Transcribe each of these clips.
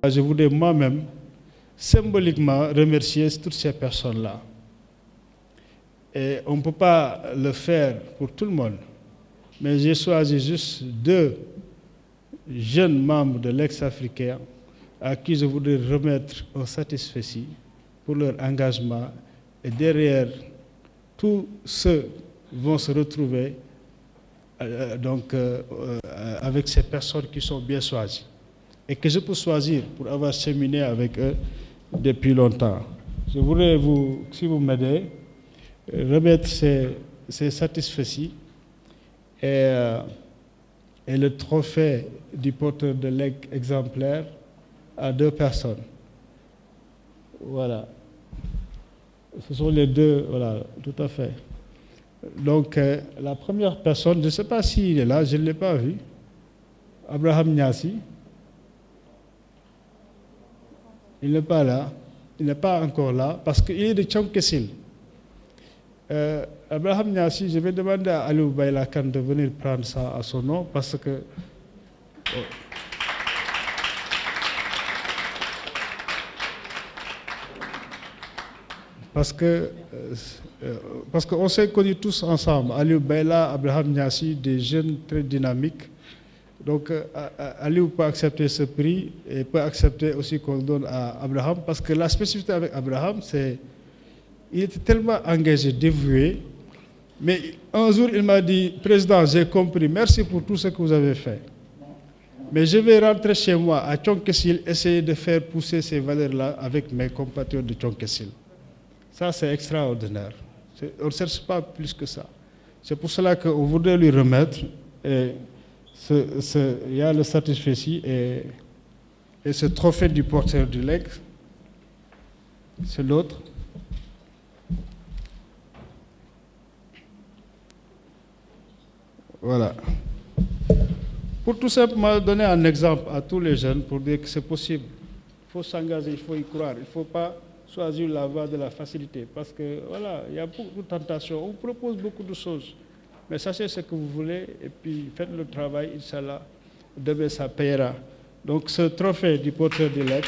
Je voudrais moi-même symboliquement remercier toutes ces personnes-là. Et on ne peut pas le faire pour tout le monde, mais j'ai choisi juste 2 jeunes membres de l'ex-africain à qui je voudrais remettre un satisfecit pour leur engagement. Et derrière, tous ceux vont se retrouver avec ces personnes qui sont bien choisies et que je peux choisir pour avoir cheminé avec eux depuis longtemps. Je voudrais si vous m'aidez, remettre ces satisfecits et le trophée du porteur de legs exemplaire à 2 personnes. Voilà. Ce sont les 2, voilà, tout à fait. Donc, la première personne, je ne sais pas s'il est là, je ne l'ai pas vu. Abraham Niassi. Il n'est pas là. Il n'est pas encore là parce qu'il est de Tchonkessil. Abraham Niassi, je vais demander à Aliou Baylakan de venir prendre ça à son nom parce que... Parce qu'on s'est connus tous ensemble, Aliou Bayla, Abraham Niassi, des jeunes très dynamiques. Donc Aliou peut accepter ce prix et peut accepter aussi qu'on le donne à Abraham parce que la spécificité avec Abraham, c'est qu'il était tellement engagé, dévoué. Mais un jour, il m'a dit, Président, j'ai compris, merci pour tout ce que vous avez fait. Mais je vais rentrer chez moi à Tchonkessil, essayer de faire pousser ces valeurs-là avec mes compatriotes de Tchonkessil. Ça, c'est extraordinaire. On ne cherche pas plus que ça. C'est pour cela qu'on voudrait lui remettre. Et il y a le satisfecit et ce trophée du porteur du leg. C'est l'autre. Voilà. Pour tout simplement donner un exemple à tous les jeunes pour dire que c'est possible. Il faut s'engager, il faut y croire. Il ne faut pas choisir la voie de la facilité parce que voilà, il y a beaucoup de tentations. On propose beaucoup de choses. Mais sachez ce que vous voulez et puis faites le travail, Inch'Allah. Demain, ça payera. Donc ce trophée du porteur du leg,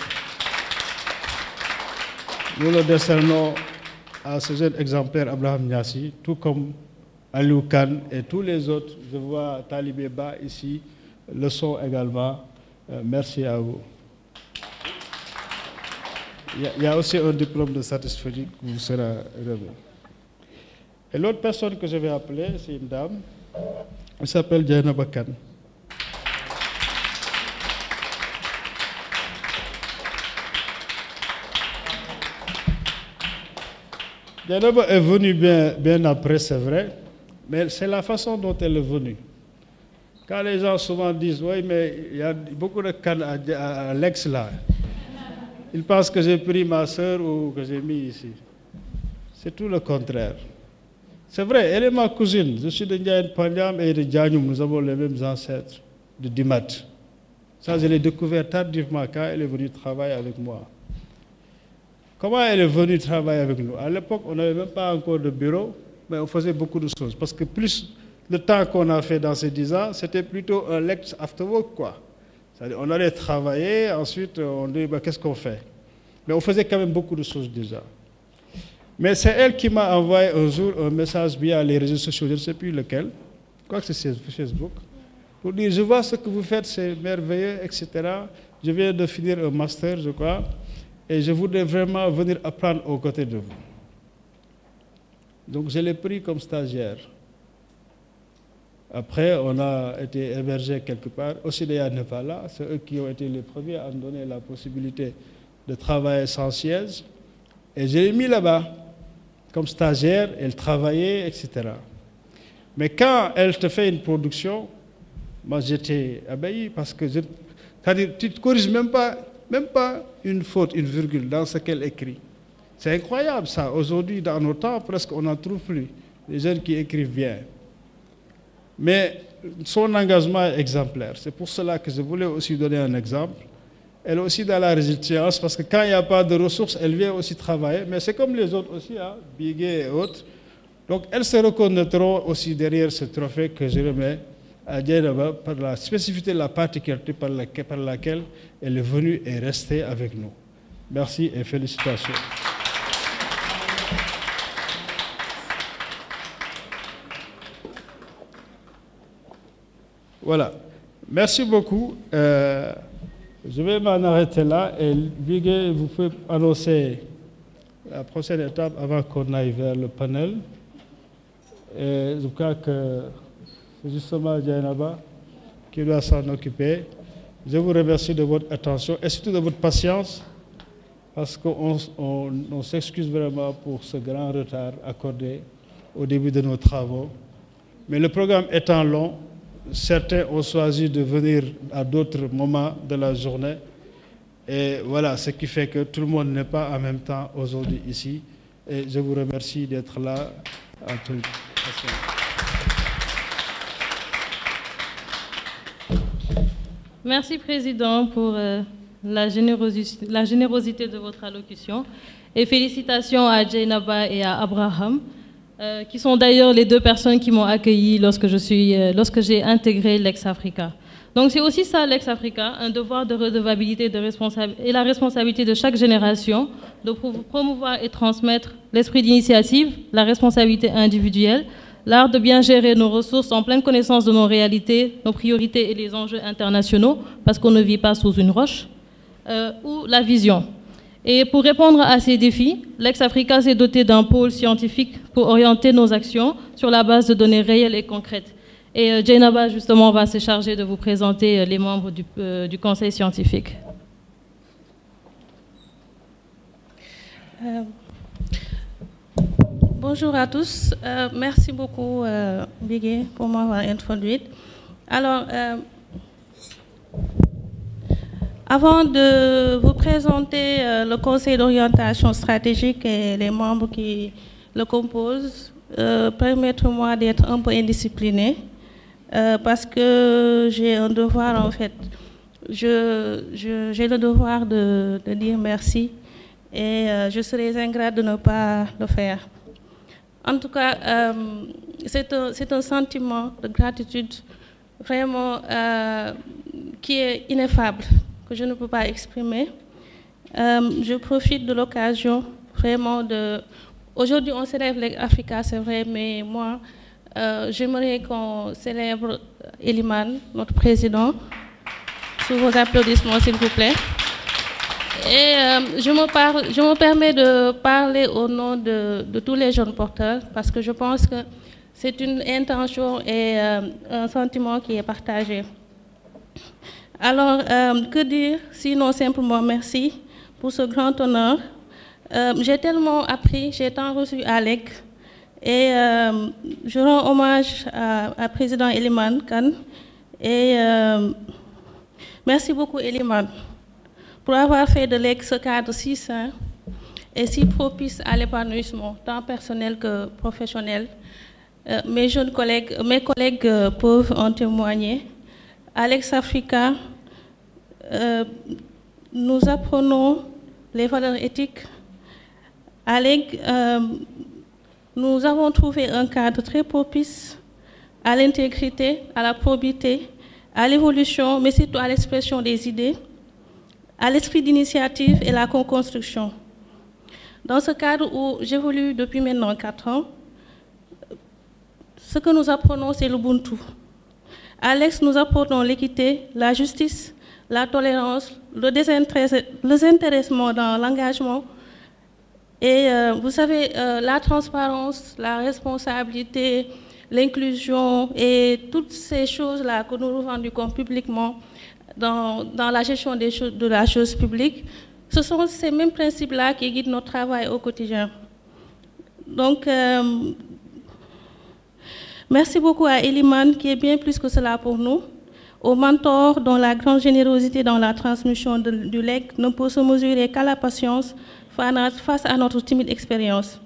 nous le décernons à ce jeune exemplaire Abraham Niassi, tout comme Aliou Khan et tous les autres. Je vois Talibé Ba ici, le son également. Merci à vous. Il y a aussi un diplôme de satisfaction qui vous sera remis. Et l'autre personne que je vais appeler, c'est une dame. Elle s'appelle Diana Bakan. Diana est venue bien après, c'est vrai, mais c'est la façon dont elle est venue. Quand les gens souvent disent, oui, mais il y a beaucoup de cannes à l'ex là. Ils pensent que j'ai pris ma soeur ou que j'ai mis ici. C'est tout le contraire. C'est vrai, elle est ma cousine. Je suis de Ndiaye Pandiam et de Diagnoum. Nous avons les mêmes ancêtres de Dimat. Ça, je l'ai découvert tardivement quand elle est venue travailler avec moi. Comment elle est venue travailler avec nous? À l'époque, on n'avait même pas encore de bureau, mais on faisait beaucoup de choses. Parce que plus le temps qu'on a fait dans ces 10 ans, c'était plutôt un lecture after work, quoi. On allait travailler, ensuite on dit bah, qu'est-ce qu'on fait? Mais on faisait quand même beaucoup de choses déjà. Mais c'est elle qui m'a envoyé un jour un message via les réseaux sociaux, je ne sais plus lequel, je crois que c'est Facebook, pour dire je vois ce que vous faites, c'est merveilleux, etc. Je viens de finir un master, je crois, et je voudrais vraiment venir apprendre aux côtés de vous. Donc je l'ai pris comme stagiaire. Après, on a été hébergé quelque part. Océdéa n'est pas là. C'est eux qui ont été les premiers à me donner la possibilité de travailler sans siège. Et je l'ai mis là-bas comme stagiaire. Elle travaillait, etc. Mais quand elle te fait une production, moi j'étais abahi parce que c'est-à-dire, tu ne corriges même pas une faute, une virgule dans ce qu'elle écrit. C'est incroyable ça. Aujourd'hui, dans nos temps, presque on n'en trouve plus. Les jeunes qui écrivent bien. Mais son engagement est exemplaire. C'est pour cela que je voulais aussi donner un exemple. Elle est aussi dans la résilience parce que quand il n'y a pas de ressources, elle vient aussi travailler. Mais c'est comme les autres aussi, hein, Biguet et autres. Donc elles se reconnaîtront aussi derrière ce trophée que je remets à Dieynaba par la spécificité, la particularité par laquelle elle est venue et restée avec nous. Merci et félicitations. Voilà. Merci beaucoup. Je vais m'en arrêter là et Bigué, vous pouvez annoncer la prochaine étape avant qu'on aille vers le panel. Et je crois que c'est justement Dieynaba qui doit s'en occuper. Je vous remercie de votre attention et surtout de votre patience parce qu'on s'excuse vraiment pour ce grand retard accordé au début de nos travaux. Mais le programme étant long, certains ont choisi de venir à d'autres moments de la journée. Et voilà, ce qui fait que tout le monde n'est pas en même temps aujourd'hui ici. Et je vous remercie d'être là. À tous. Merci, Président, pour la générosité de votre allocution. Et félicitations à Dieynaba et à Abraham, qui sont d'ailleurs les deux personnes qui m'ont accueilli lorsque j'ai intégré Lex-Africa. Donc c'est aussi ça, Lex-Africa, un devoir de redevabilité et la responsabilité de chaque génération de promouvoir et transmettre l'esprit d'initiative, la responsabilité individuelle, l'art de bien gérer nos ressources en pleine connaissance de nos réalités, nos priorités et les enjeux internationaux, parce qu'on ne vit pas sous une roche, ou la vision. Et pour répondre à ces défis, Lex-Africa s'est doté d'un pôle scientifique pour orienter nos actions sur la base de données réelles et concrètes. Et Dieynaba, justement, va se charger de vous présenter les membres du conseil scientifique. Bonjour à tous. Merci beaucoup, Bigué, pour m'avoir introduite. Alors, avant de vous présenter le conseil d'orientation stratégique et les membres qui le composent, permettez-moi d'être un peu indisciplinée parce que j'ai un devoir, en fait. J'ai le devoir de dire merci et je serais ingrate de ne pas le faire. En tout cas, c'est un sentiment de gratitude vraiment qui est ineffable, que je ne peux pas exprimer. Je profite de l'occasion vraiment de... Aujourd'hui, on célèbre l'Africa, c'est vrai, mais moi, j'aimerais qu'on célèbre Eliman, notre président, sous vos applaudissements, s'il vous plaît. Et je me permets de parler au nom de tous les jeunes porteurs, parce que je pense que c'est une intention et un sentiment qui est partagé. Alors, que dire, sinon simplement merci pour ce grand honneur. J'ai tellement appris, j'ai tant reçu à l'EC, et je rends hommage à président Eliman Kane, et merci beaucoup Eliman pour avoir fait de l'EC ce cadre si sain et si propice à l'épanouissement, tant personnel que professionnel. Mes collègues peuvent en témoigner. À Lex-Africa, nous apprenons les valeurs éthiques. À l'EC, nous avons trouvé un cadre très propice à l'intégrité, à la probité, à l'évolution, mais surtout à l'expression des idées, à l'esprit d'initiative et la co-construction. Dans ce cadre où j'évolue depuis maintenant 4 ans, ce que nous apprenons, c'est l'Ubuntu. À l'Ex, nous apprenons l'équité, la justice, la tolérance, le désintéressement dans l'engagement et, vous savez, la transparence, la responsabilité, l'inclusion et toutes ces choses-là que nous revendiquons publiquement dans la gestion de la chose publique, ce sont ces mêmes principes-là qui guident notre travail au quotidien. Donc, merci beaucoup à Eliman, qui est bien plus que cela pour nous, aux mentors dont la grande générosité dans la transmission du legs ne peut se mesurer qu'à la patience face à notre timide expérience.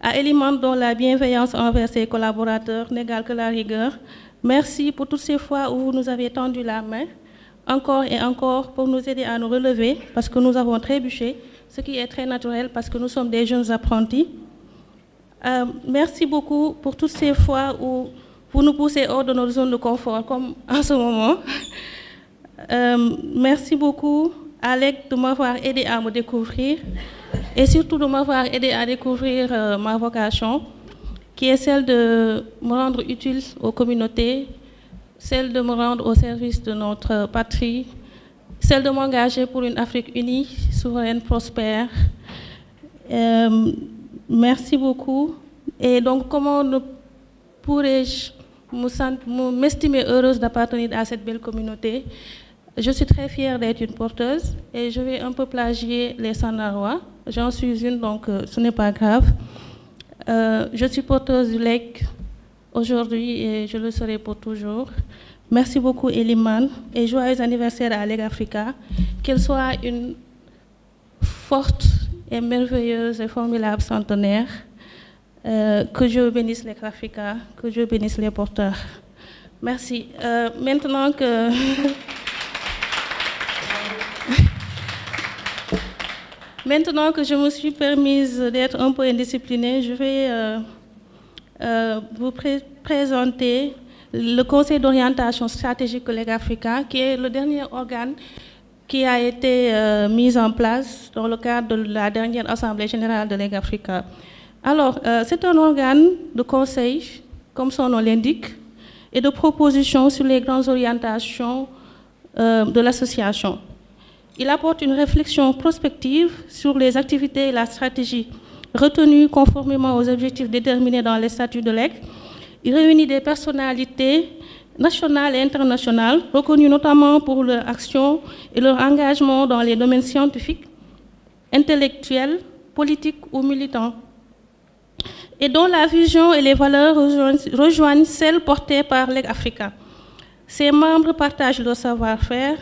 À Eliman, dont la bienveillance envers ses collaborateurs n'égale que la rigueur, merci pour toutes ces fois où vous nous avez tendu la main, encore et encore, pour nous aider à nous relever, parce que nous avons trébuché, ce qui est très naturel, parce que nous sommes des jeunes apprentis. Merci beaucoup pour toutes ces fois où pour nous pousser hors de notre zone de confort, comme en ce moment. Merci beaucoup, Alec, de m'avoir aidé à me découvrir et surtout de m'avoir aidé à découvrir ma vocation, qui est celle de me rendre utile aux communautés, celle de me rendre au service de notre patrie, celle de m'engager pour une Afrique unie, souveraine, prospère. Merci beaucoup. Et donc, comment pourrais-je m'estimer heureuse d'appartenir à cette belle communauté? Je suis très fière d'être une porteuse et je vais un peu plagier les Sandarois. J'en suis une, donc ce n'est pas grave. Je suis porteuse du LEC aujourd'hui et je le serai pour toujours. Merci beaucoup, Eliman, et joyeux anniversaire à Leg Africa. Qu'elle soit une forte et merveilleuse et formidable centenaire. Que Dieu bénisse Leg Africa, que Dieu bénisse les porteurs. Merci. Maintenant que... Maintenant que je me suis permise d'être un peu indisciplinée, je vais vous présenter le Conseil d'orientation stratégique Leg Africa, qui est le dernier organe qui a été mis en place dans le cadre de la dernière Assemblée générale de Leg Africa. Alors, c'est un organe de conseil, comme son nom l'indique, et de proposition sur les grandes orientations de l'association. Il apporte une réflexion prospective sur les activités et la stratégie retenues conformément aux objectifs déterminés dans les statuts de l'EG. Il réunit des personnalités nationales et internationales, reconnues notamment pour leur action et leur engagement dans les domaines scientifiques, intellectuels, politiques ou militants, et dont la vision et les valeurs rejoignent celles portées par Leg Africa. Ses membres partagent leur savoir-faire,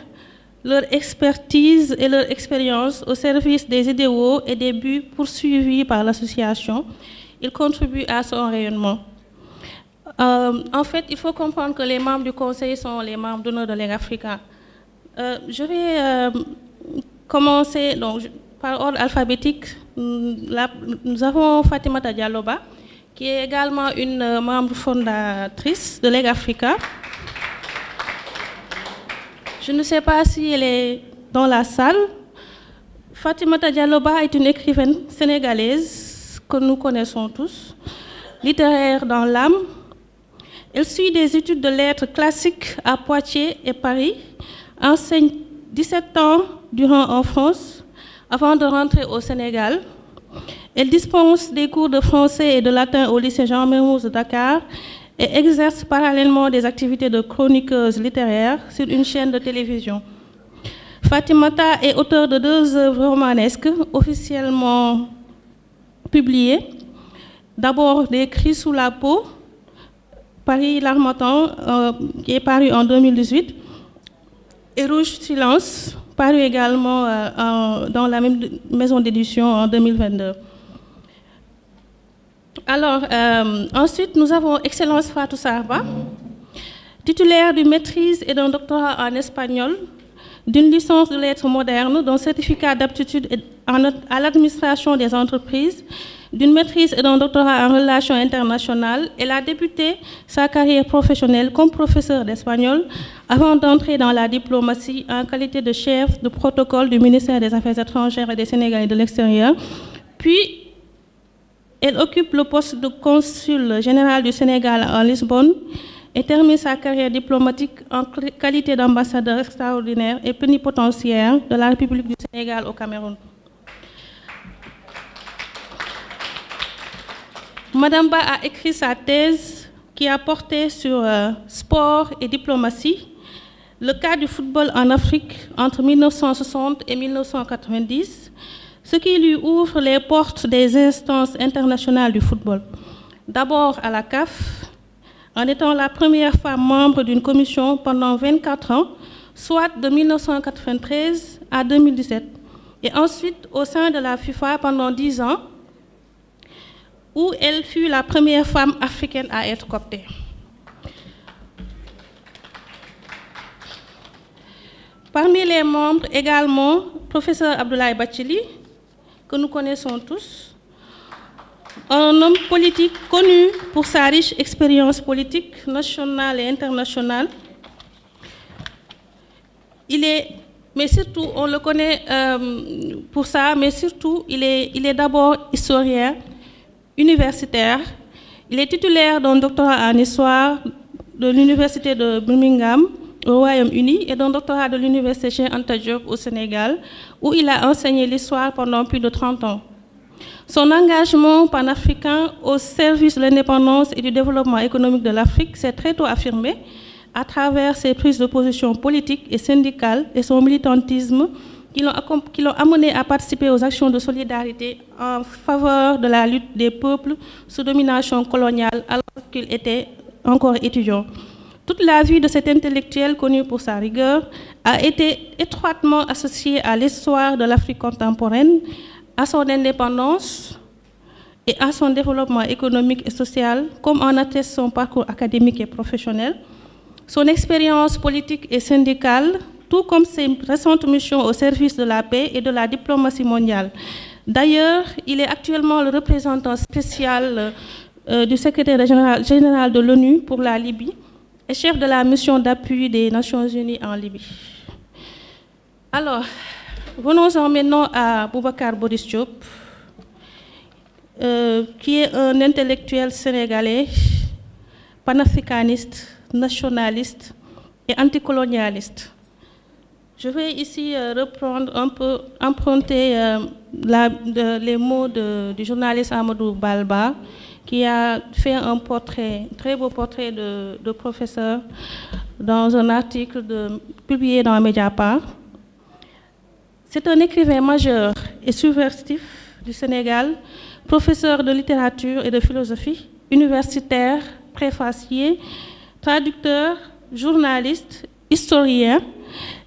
leur expertise et leur expérience au service des idéaux et des buts poursuivis par l'association. Ils contribuent à son rayonnement. En fait, il faut comprendre que les membres du Conseil sont les membres d'honneur de Leg Africa. Je vais commencer donc, par ordre alphabétique. Nous avons Fatimata Dialloba, qui est également une membre fondatrice de Leg Africa. Je ne sais pas si elle est dans la salle. Fatimata Dialloba est une écrivaine sénégalaise que nous connaissons tous, littéraire dans l'âme. Elle suit des études de lettres classiques à Poitiers et Paris, enseigne 17 ans durant en France avant de rentrer au Sénégal. Elle dispense des cours de français et de latin au lycée Jean Mermoz de Dakar et exerce parallèlement des activités de chroniqueuse littéraire sur une chaîne de télévision. Fatimata est auteure de 2 œuvres romanesques officiellement publiées. D'abord, Des cris sous la peau, Paris l'Harmattan, qui est paru en 2018, et Rouge silence, paru également dans la même maison d'édition en 2022. Alors, ensuite, nous avons Excellence Fatou Sarba, titulaire d'une maîtrise et d'un doctorat en espagnol, d'une licence de lettres modernes, d'un certificat d'aptitude à l'administration des entreprises, d'une maîtrise et d'un doctorat en relations internationales. Elle a débuté sa carrière professionnelle comme professeur d'espagnol avant d'entrer dans la diplomatie en qualité de chef de protocole du ministère des Affaires étrangères et des Sénégalais de l'extérieur. Puis, elle occupe le poste de consul général du Sénégal en Lisbonne et termine sa carrière diplomatique en qualité d'ambassadeur extraordinaire et plénipotentiaire de la République du Sénégal au Cameroun. Madame Ba a écrit sa thèse qui a porté sur sport et diplomatie, le cas du football en Afrique entre 1960 et 1990, ce qui lui ouvre les portes des instances internationales du football. D'abord à la CAF, en étant la première femme membre d'une commission pendant 24 ans, soit de 1993 à 2017, et ensuite au sein de la FIFA pendant 10 ans, où elle fut la première femme africaine à être cooptée. Parmi les membres également, professeur Abdoulaye Bathily, que nous connaissons tous, Un homme politique connu pour sa riche expérience politique nationale et internationale. Mais surtout, on le connaît pour ça, mais surtout, il est d'abord historien, universitaire. Il est titulaire d'un doctorat en histoire de l'Université de Birmingham au Royaume-Uni et d'un doctorat de l'Université Cheikh Anta Diop au Sénégal, où il a enseigné l'histoire pendant plus de 30 ans. Son engagement panafricain au service de l'indépendance et du développement économique de l'Afrique s'est très tôt affirmé à travers ses prises de position politiques et syndicales et son militantisme qui l'ont amené à participer aux actions de solidarité en faveur de la lutte des peuples sous domination coloniale alors qu'il était encore étudiant. Toute la vie de cet intellectuel connu pour sa rigueur a été étroitement associée à l'histoire de l'Afrique contemporaine, à son indépendance et à son développement économique et social, comme en atteste son parcours académique et professionnel, son expérience politique et syndicale, tout comme ses récentes missions au service de la paix et de la diplomatie mondiale. D'ailleurs, il est actuellement le représentant spécial du secrétaire général de l'ONU pour la Libye et chef de la mission d'appui des Nations Unies en Libye. Alors, venons-en maintenant à Boubacar Boris Diop, qui est un intellectuel sénégalais, panafricaniste, nationaliste et anticolonialiste. Je vais ici reprendre un peu, emprunter les mots du journaliste Amadou Balba, qui a fait un portrait, très beau portrait de professeur dans un article publié dans Mediapart. C'est un écrivain majeur et subversif du Sénégal, professeur de littérature et de philosophie, universitaire, préfacier, traducteur, journaliste, historien,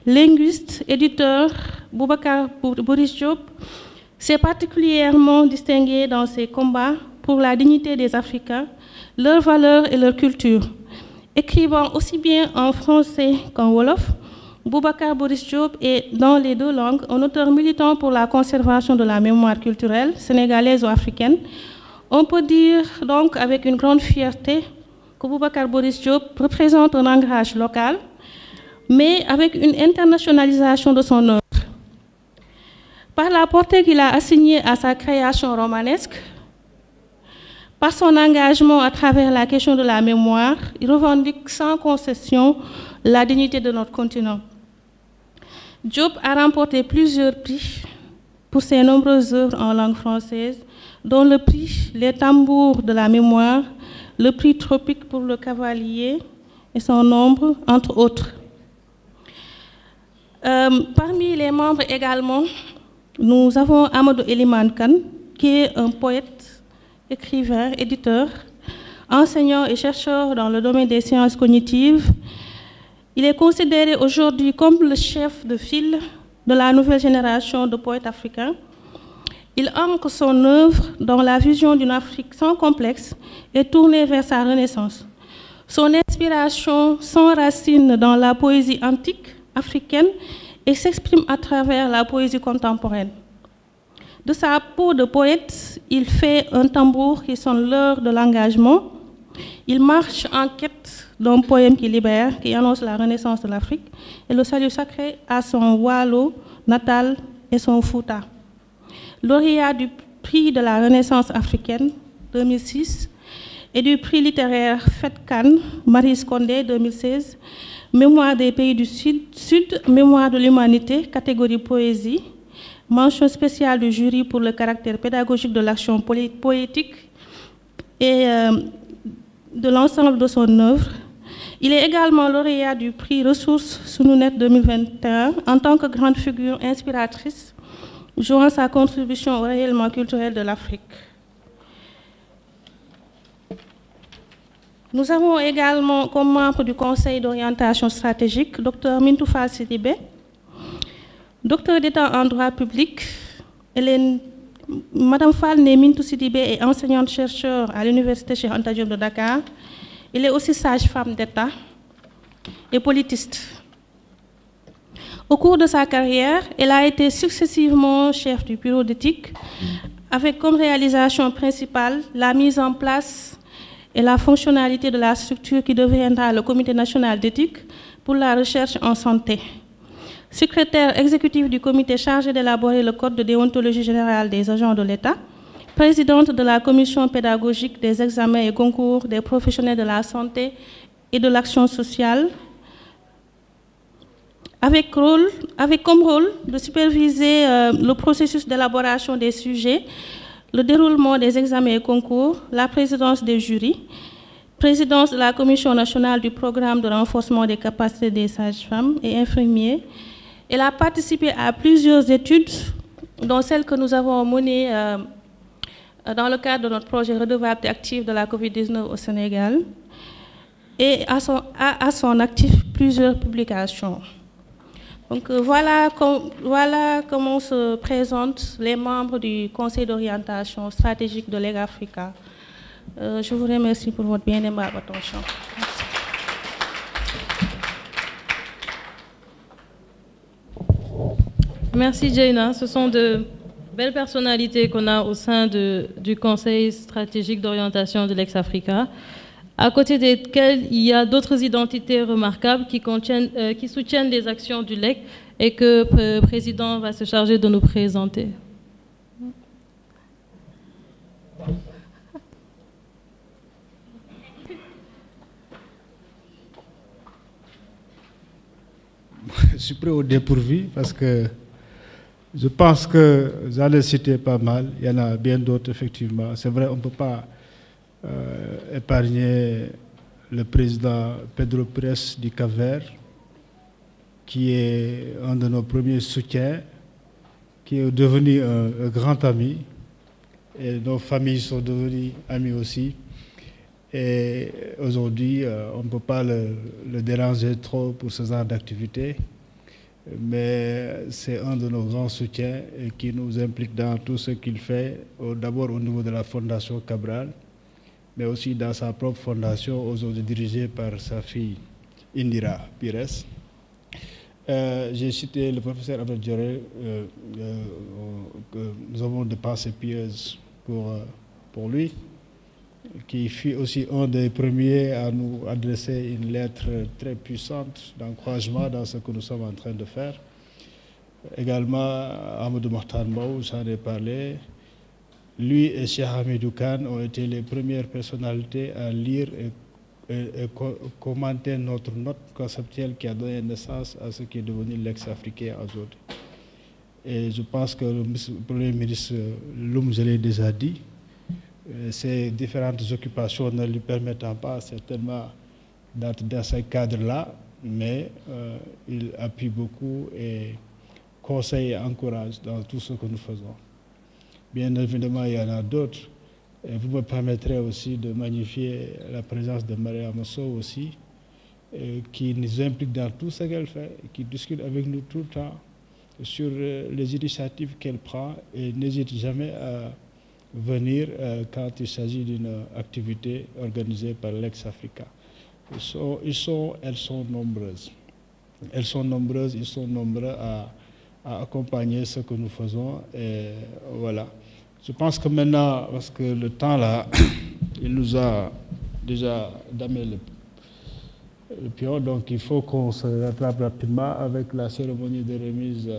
linguiste, éditeur. Boubacar Boris Diop s'est particulièrement distingué dans ses combats pour la dignité des Africains, leurs valeurs et leur culture. Écrivant aussi bien en français qu'en wolof, Boubacar Boris Diop est, dans les deux langues, un auteur militant pour la conservation de la mémoire culturelle sénégalaise ou africaine. On peut dire donc avec une grande fierté que Boubacar Boris Diop représente un ancrage local, mais avec une internationalisation de son œuvre. Par la portée qu'il a assignée à sa création romanesque, par son engagement à travers la question de la mémoire, il revendique sans concession la dignité de notre continent. Diop a remporté plusieurs prix pour ses nombreuses œuvres en langue française, dont le prix Les Tambours de la mémoire, le prix Tropique pour le Cavalier et son nombre, entre autres. Parmi les membres également, nous avons Amadou Eliman Kane, qui est un poète, écrivain, éditeur, enseignant et chercheur dans le domaine des sciences cognitives. Il est considéré aujourd'hui comme le chef de file de la nouvelle génération de poètes africains. Il ancre son œuvre dans la vision d'une Afrique sans complexe et tournée vers sa renaissance. Son inspiration s'enracine dans la poésie antique africaine et s'exprime à travers la poésie contemporaine. De sa peau de poète, il fait un tambour qui sonne l'heure de l'engagement. Il marche en quête d'un poème qui libère, qui annonce la renaissance de l'Afrique et le salut sacré à son Waalo natal et son Fouta. Lauréat du prix de la Renaissance africaine 2006 et du prix littéraire FETCAN Maryse Condé 2016, Mémoire des pays du Sud, Mémoire de l'humanité, catégorie poésie, mention spéciale du jury pour le caractère pédagogique de l'action poétique et de l'ensemble de son œuvre. Il est également lauréat du prix Ressources Sununet 2021 en tant que grande figure inspiratrice, jouant sa contribution au rayonnement culturel de l'Afrique. Nous avons également comme membre du Conseil d'orientation stratégique Dr Mintou Fall Sidibé, docteur d'État en droit public. Madame Fall Mintou Sidibé est enseignante-chercheur à l'Université Cheikh Anta Diop de Dakar. Elle est aussi sage-femme d'État et politiste. Au cours de sa carrière, elle a été successivement chef du bureau d'éthique avec comme réalisation principale la mise en place et la fonctionnalité de la structure qui deviendra le Comité national d'éthique pour la recherche en santé. Secrétaire exécutif du comité chargé d'élaborer le code de déontologie générale des agents de l'État, présidente de la commission pédagogique des examens et concours des professionnels de la santé et de l'action sociale, avec comme rôle de superviser le processus d'élaboration des sujets, le déroulement des examens et concours, la présidence des jurys, présidence de la Commission nationale du programme de renforcement des capacités des sages-femmes et infirmiers. Elle a participé à plusieurs études, dont celle que nous avons menée dans le cadre de notre projet redevabilité active de la COVID-19 au Sénégal, et à son actif plusieurs publications. Donc voilà comment se présentent les membres du Conseil d'orientation stratégique de Leg Africa. Je vous remercie pour votre bien-aimable attention. Merci Jaina. Ce sont de belles personnalités qu'on a au sein du Conseil stratégique d'orientation de l'Ex-Africa, à côté desquelles il y a d'autres identités remarquables qui soutiennent les actions du LEC et que le président va se charger de nous présenter. Je suis pris au dépourvu parce que je pense que j'en ai cité pas mal. Il y en a bien d'autres, effectivement. C'est vrai, on ne peut pas épargner le président Pedro Pires du Cap-Vert, qui est un de nos premiers soutiens, qui est devenu un grand ami. Et nos familles sont devenues amies aussi. Et aujourd'hui, on ne peut pas le déranger trop pour ce genre d'activité. Mais c'est un de nos grands soutiens et qui nous implique dans tout ce qu'il fait, d'abord au niveau de la Fondation Cabral, mais aussi dans sa propre fondation, aujourd'hui dirigée par sa fille Indira Pires. J'ai cité le professeur Abel Dioré, que nous avons de pensées pieuses pour lui, qui fut aussi un des premiers à nous adresser une lettre très puissante d'encouragement dans ce que nous sommes en train de faire. Également, Amadou Mahtar Mbaou, j'en ai parlé. Lui et Cheikh Hamidou Kane ont été les premières personnalités à lire et commenter notre note conceptuelle qui a donné naissance à ce qui est devenu l'ex-africain aujourd'hui. Et je pense que le Premier ministre Loum, je l'ai déjà dit, ces différentes occupations ne lui permettant pas certainement d'être dans ce cadre-là, mais il appuie beaucoup et conseille et encourage dans tout ce que nous faisons. Bien évidemment, il y en a d'autres. Et vous me permettrez aussi de magnifier la présence de Maria Mosso aussi, qui nous implique dans tout ce qu'elle fait, qui discute avec nous tout le temps sur les initiatives qu'elle prend et n'hésite jamais à venir quand il s'agit d'une activité organisée par l'Ex-Africa. Elles sont nombreuses. Elles sont nombreuses, ils sont nombreux à accompagner ce que nous faisons. Et voilà. Je pense que maintenant, parce que le temps là, il nous a déjà damé le pion, donc il faut qu'on se rattrape rapidement avec la cérémonie de remise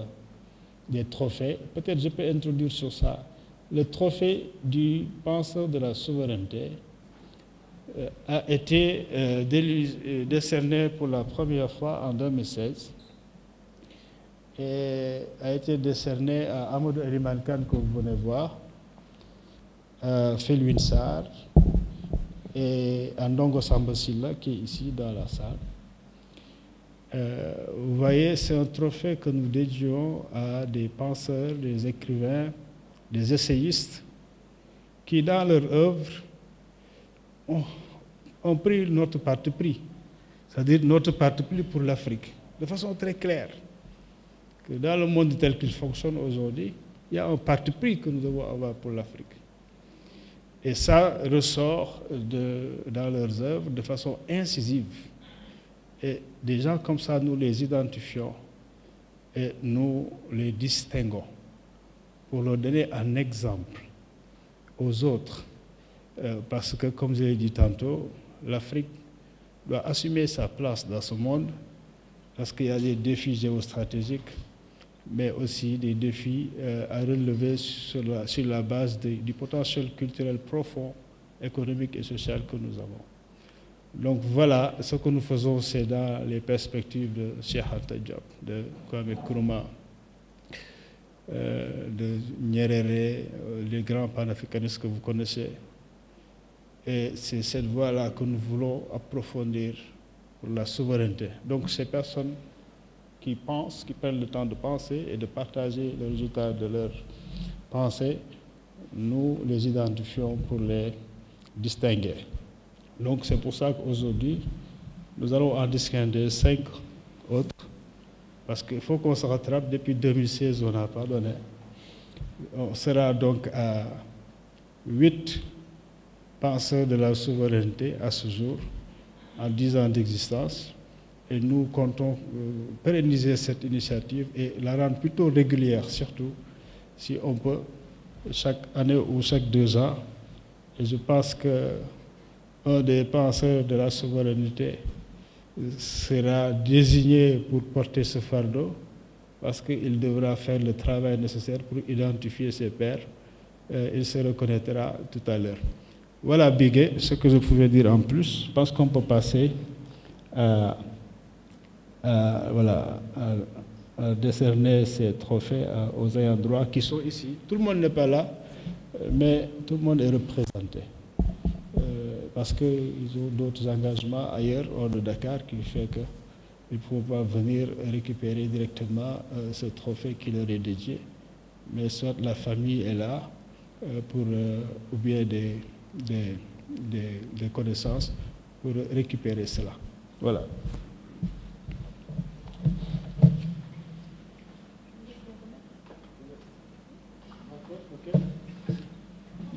des trophées. Peut-être je peux introduire sur ça. Le trophée du penseur de la souveraineté a été décerné pour la première fois en 2016 et a été décerné à Amadou Eliman Kane, que vous venez voir, Felwine Sarr et à Ndongo Samba Sylla, qui est ici dans la salle. Vous voyez, c'est un trophée que nous dédions à des penseurs, des écrivains, des essayistes qui, dans leur œuvre, ont pris notre parti pris, c'est-à-dire notre parti pris pour l'Afrique, de façon très claire. Que dans le monde tel qu'il fonctionne aujourd'hui, il y a un parti pris que nous devons avoir pour l'Afrique. Et ça ressort dans leurs œuvres de façon incisive. Et des gens comme ça, nous les identifions et nous les distinguons pour leur donner un exemple aux autres. Parce que, comme je l'ai dit tantôt, l'Afrique doit assumer sa place dans ce monde, parce qu'il y a des défis géostratégiques, mais aussi des défis à relever sur la base du potentiel culturel profond, économique et social que nous avons. Donc voilà, ce que nous faisons, c'est dans les perspectives de Cheikh Anta Diop, de Kwame Nkrumah, de Nyerere, les grands panafricanistes que vous connaissez. Et c'est cette voie-là que nous voulons approfondir pour la souveraineté. Donc ces personnes qui pensent, qui prennent le temps de penser et de partager le résultat de leur pensée, nous les identifions pour les distinguer. Donc c'est pour ça qu'aujourd'hui, nous allons en distinguer 5 autres, parce qu'il faut qu'on se rattrape. Depuis 2016, on n'a pas donné. On sera donc à 8 penseurs de la souveraineté à ce jour, en 10 ans d'existence, et nous comptons pérenniser cette initiative et la rendre plutôt régulière, surtout si on peut, chaque année ou chaque 2 ans. Et je pense qu'un des penseurs de la souveraineté sera désigné pour porter ce fardeau, parce qu'il devra faire le travail nécessaire pour identifier ses pairs. Il se reconnaîtra tout à l'heure. Voilà, Bigué, ce que je pouvais dire en plus. Je pense qu'on peut passer à décerner ces trophées aux ayants droit qui sont ici. Tout le monde n'est pas là, mais tout le monde est représenté. Parce qu'ils ont d'autres engagements ailleurs, hors de Dakar, qui fait qu'ils ne peuvent pas venir récupérer directement ce trophée qui leur est dédié. Mais soit la famille est là, pour, ou bien des connaissances pour récupérer cela. Voilà.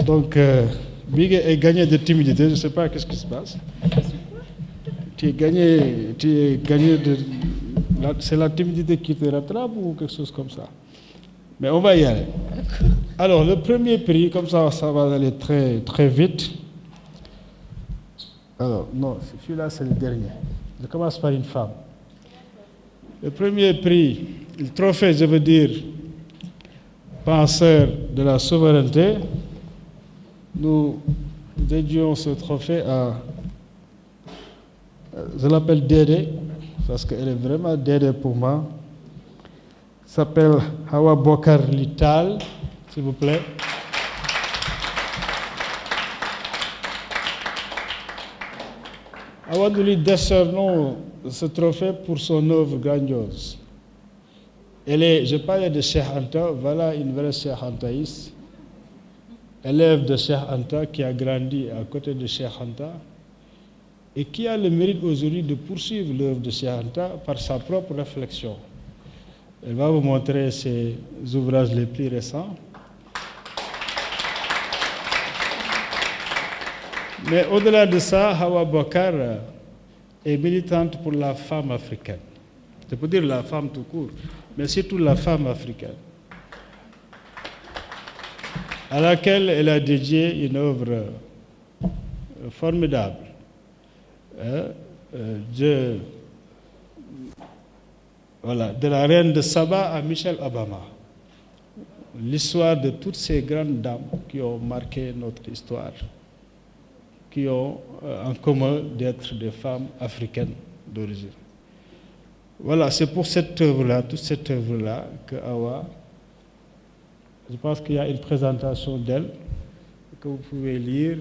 Donc, Big est gagné de timidité, je ne sais pas qu'est-ce qui se passe. Tu es gagné de... C'est la timidité qui te rattrape ou quelque chose comme ça? Mais on va y aller. Alors, le premier prix, comme ça va aller très, très vite. Alors, non, celui-là, c'est le dernier. Je commence par une femme. Le premier prix, le trophée, je veux dire, penseur de la souveraineté. Nous dédions ce trophée à... Je l'appelle Dédé, parce qu'elle est vraiment Dédé pour moi. S'appelle Hawa Bokar Lital, s'il vous plaît. Hawa, nous lui décernons ce trophée pour son œuvre grandiose. Je parlais de Cheikh Anta, voilà une vraie Cheikh Antaïste, élève de Cheikh Anta qui a grandi à côté de Cheikh Anta et qui a le mérite aujourd'hui de poursuivre l'œuvre de Cheikh Anta par sa propre réflexion. Elle va vous montrer ses ouvrages les plus récents. Mais au-delà de ça, Hawa Bokar est militante pour la femme africaine. Je peux dire la femme tout court, mais surtout la femme africaine, à laquelle elle a dédié une œuvre formidable. De la reine de Saba à Michelle Obama. L'histoire de toutes ces grandes dames qui ont marqué notre histoire, qui ont en commun d'être des femmes africaines d'origine. Voilà, c'est pour cette œuvre-là, toute cette œuvre-là, que Hawa, je pense qu'il y a une présentation d'elle que vous pouvez lire.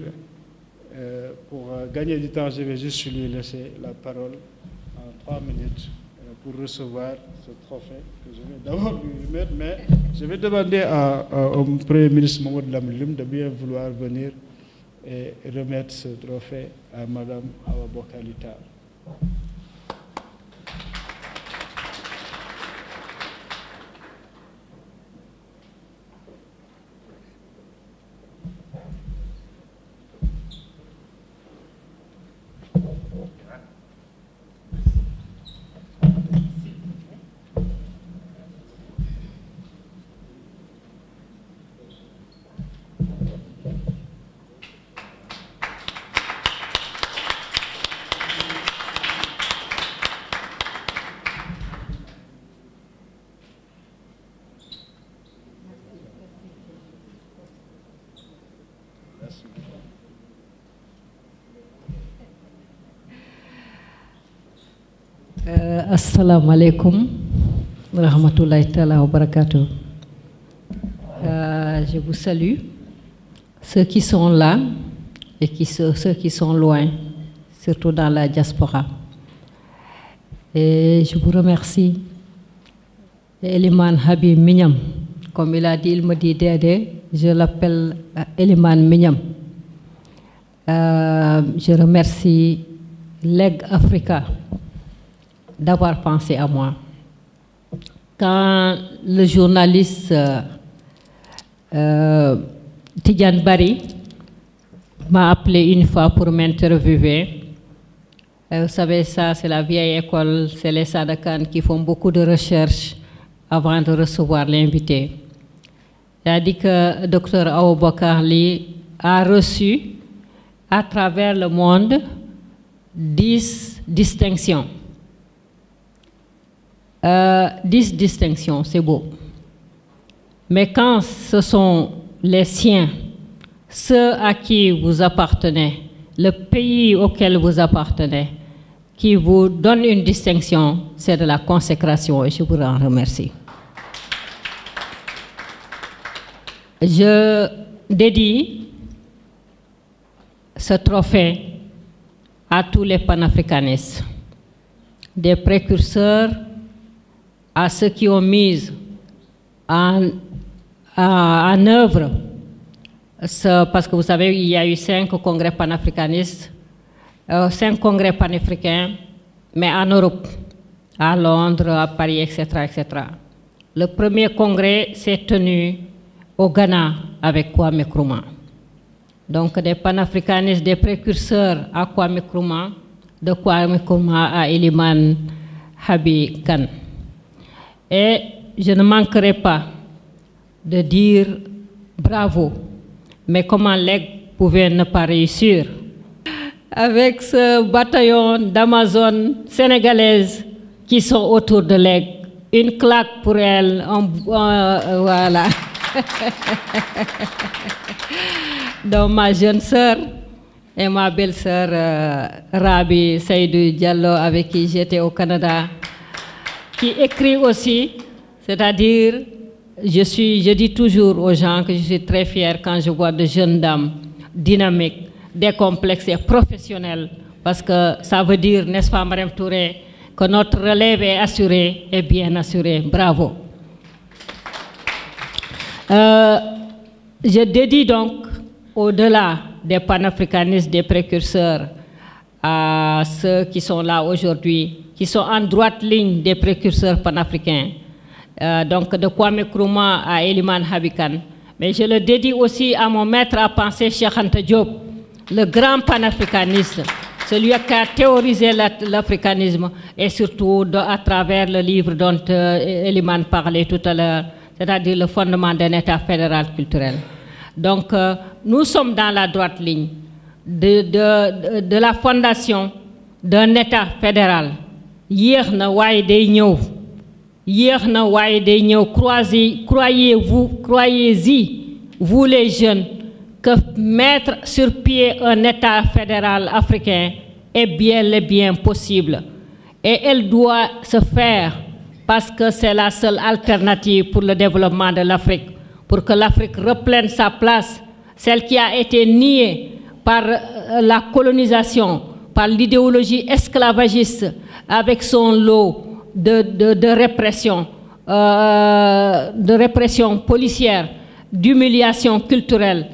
Pour gagner du temps, je vais juste lui laisser la parole en 3 minutes pour recevoir ce trophée que je vais d'abord lui remettre, mais je vais demander au Premier ministre Mamadou Lamine Loum de bien vouloir venir et remettre ce trophée à Madame Hawa Bokar Lital. Merci. Assalamu alaikum wa rahmatullahi ta'ala wa barakatuh. Je vous salue, ceux qui sont là et ceux qui sont loin, surtout dans la diaspora. Et je vous remercie, Eliman Habib Mignam. Comme il a dit, il me dit Dédé, je l'appelle Eliman Mignam. Je remercie Leg Africa d'avoir pensé à moi. Quand le journaliste Tidjane Barry m'a appelé une fois pour m'interviewer, vous savez, ça c'est la vieille école, c'est les Sadakan qui font beaucoup de recherches avant de recevoir l'invité. Il a dit que Dr Aboubakar Ly a reçu à travers le monde 10 distinctions. 10 distinctions, c'est beau. Mais quand ce sont les siens, ceux à qui vous appartenez, le pays auquel vous appartenez, qui vous donne une distinction, c'est de la consécration et je vous en remercie. Je dédie ce trophée à tous les panafricanistes, des précurseurs à ceux qui ont mis en œuvre, parce que vous savez, il y a eu 5 congrès panafricanistes, 5 congrès panafricains, mais en Europe, à Londres, à Paris, etc., etc. Le premier congrès s'est tenu au Ghana avec Kwame Nkrumah. Donc des panafricanistes, des précurseurs à Kwame Nkrumah, de Kwame Nkrumah à Eliman Habib Kane. Et je ne manquerai pas de dire bravo, mais comment Leg pouvait ne pas réussir avec ce bataillon d'Amazone sénégalaises qui sont autour de Leg. Une claque pour elle, voilà. Donc ma jeune sœur et ma belle-sœur Rabi Seydou Diallo, avec qui j'étais au Canada, qui écrit aussi, c'est-à-dire, je dis toujours aux gens que je suis très fière quand je vois de jeunes dames dynamiques, décomplexées, professionnelles, parce que ça veut dire, n'est-ce pas, Mme Touré, que notre relève est assurée et bien assurée. Bravo. Je dédie donc, au-delà des panafricanistes, des précurseurs, à ceux qui sont là aujourd'hui, qui sont en droite ligne des précurseurs panafricains, donc de Kwame Nkrumah à Eliman Habib Kane. Mais je le dédie aussi à mon maître à penser, Cheikh Anta Diop, le grand panafricaniste, celui qui a théorisé l'africanisme, et surtout à travers le livre dont Eliman parlait tout à l'heure, c'est-à-dire le fondement d'un État fédéral culturel. Donc, nous sommes dans la droite ligne de la fondation d'un État fédéral. Croyez-y, vous les jeunes, que mettre sur pied un État fédéral africain est bien possible. Et elle doit se faire parce que c'est la seule alternative pour le développement de l'Afrique, pour que l'Afrique reprenne sa place, celle qui a été niée par la colonisation, par l'idéologie esclavagiste, avec son lot de répression policière, d'humiliation culturelle,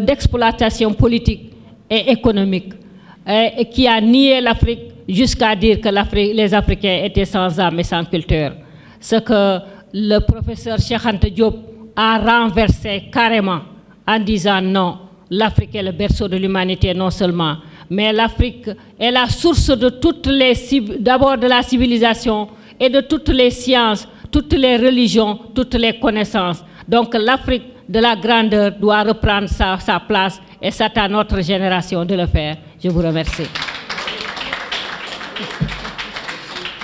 d'exploitation politique et économique, et qui a nié l'Afrique jusqu'à dire que les Africains étaient sans âme et sans culture. Ce que le professeur Cheikh Anta Diop a renversé carrément en disant non, l'Afrique est le berceau de l'humanité non seulement, mais l'Afrique est la source de toutes les, d'abord de la civilisation et de toutes les sciences, toutes les religions, toutes les connaissances. Donc l'Afrique de la grandeur doit reprendre sa place et c'est à notre génération de le faire. Je vous remercie.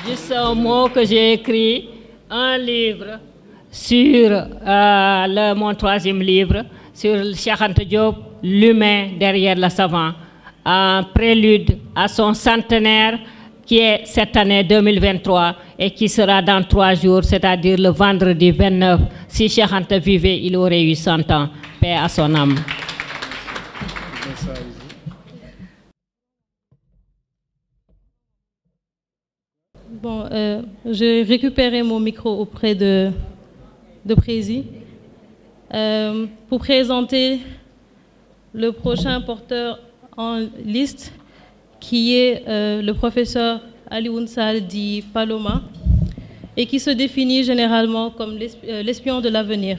Juste un mot que j'ai écrit, un livre sur mon 3e livre, sur Cheikh Anta Diop, l'humain derrière le savant, un prélude à son centenaire qui est cette année 2023 et qui sera dans 3 jours, c'est-à-dire le vendredi 29. Si Cheikh Anta vivait, il aurait eu 100 ans. Paix à son âme. Bon, j'ai récupéré mon micro auprès de Prési pour présenter le prochain porteur en liste, qui est le professeur Alioune Sall dit Paloma, et qui se définit généralement comme l'espion de l'avenir.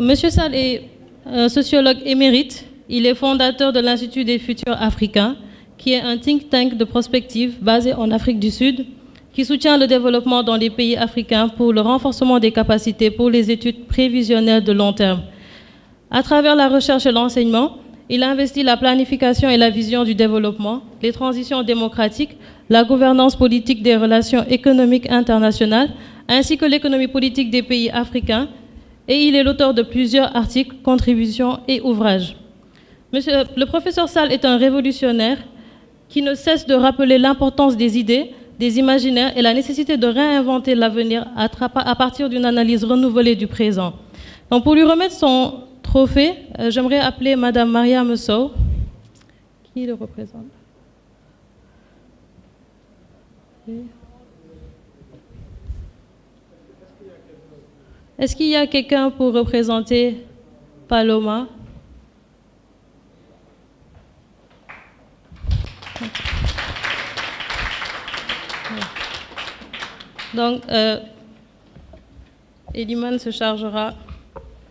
Monsieur Sall est un sociologue émérite. Il est fondateur de l'Institut des futurs africains, qui est un think tank de prospective basé en Afrique du Sud, qui soutient le développement dans les pays africains pour le renforcement des capacités pour les études prévisionnelles de long terme. À travers la recherche et l'enseignement, il investit la planification et la vision du développement, les transitions démocratiques, la gouvernance politique des relations économiques internationales, ainsi que l'économie politique des pays africains, et il est l'auteur de plusieurs articles, contributions et ouvrages. Le professeur Sall est un révolutionnaire qui ne cesse de rappeler l'importance des idées, des imaginaires et la nécessité de réinventer l'avenir à partir d'une analyse renouvelée du présent. Donc pour lui remettre son trophée, j'aimerais appeler Madame Mariam Sow, qui le représente. Est-ce qu'il y a quelqu'un pour représenter Paloma? Donc, Eliman se chargera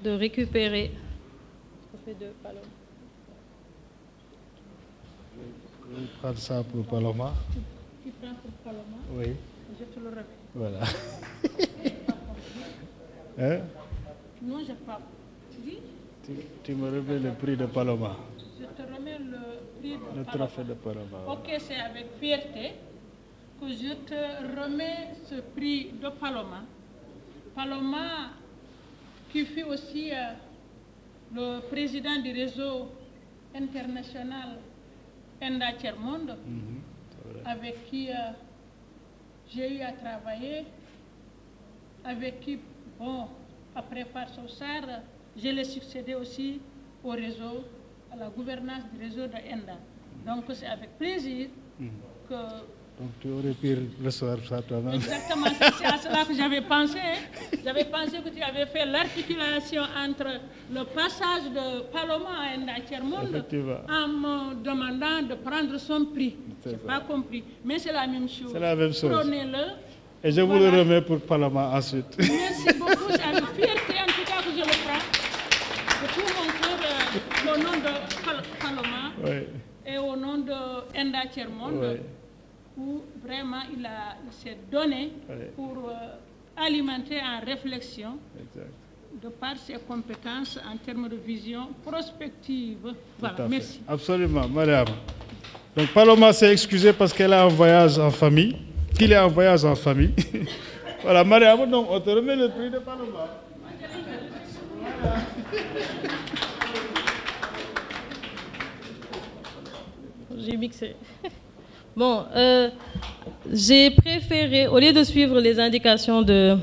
de récupérer le trophée de Paloma. Je vais prendre ça pour Paloma. Tu prends pour Paloma? Oui. Je te le remets. Voilà. Hein? Non, je pas. Tu me remets le prix de Paloma. Je te remets le prix de Paloma. Le trophée de Paloma. Ok, c'est avec fierté que je te remets ce prix de Paloma. Paloma, qui fut aussi le président du réseau international Enda Tiers-Monde, avec qui j'ai eu à travailler, avec qui, bon, après Farsou Sarr, je l'ai succédé aussi au réseau, à la gouvernance du réseau de Enda. Donc c'est avec plaisir que... Donc tu aurais pu recevoir ça toi-même. Exactement, c'est à cela que j'avais pensé. J'avais pensé que tu avais fait l'articulation entre le passage de Paloma à Enda Tiers-Monde en me demandant de prendre son prix. Je n'ai pas compris, mais c'est la même chose. C'est la même chose. Prenez-le. Et je vous le remets pour Paloma ensuite. Merci beaucoup, c'est avec fierté en tout cas que je le prends. De tout mon cœur, au nom de Paloma et au nom de Enda Tiers-Monde, où vraiment il s'est donné pour alimenter en réflexion de par ses compétences en termes de vision prospective. Voilà, merci. Absolument, madame. Donc Paloma s'est excusée parce qu'elle a un voyage en famille, qu'il est en voyage en famille. Voilà, madame, donc on te remet le prix de Paloma. J'ai mixé. Bon, j'ai préféré, au lieu de suivre les indications de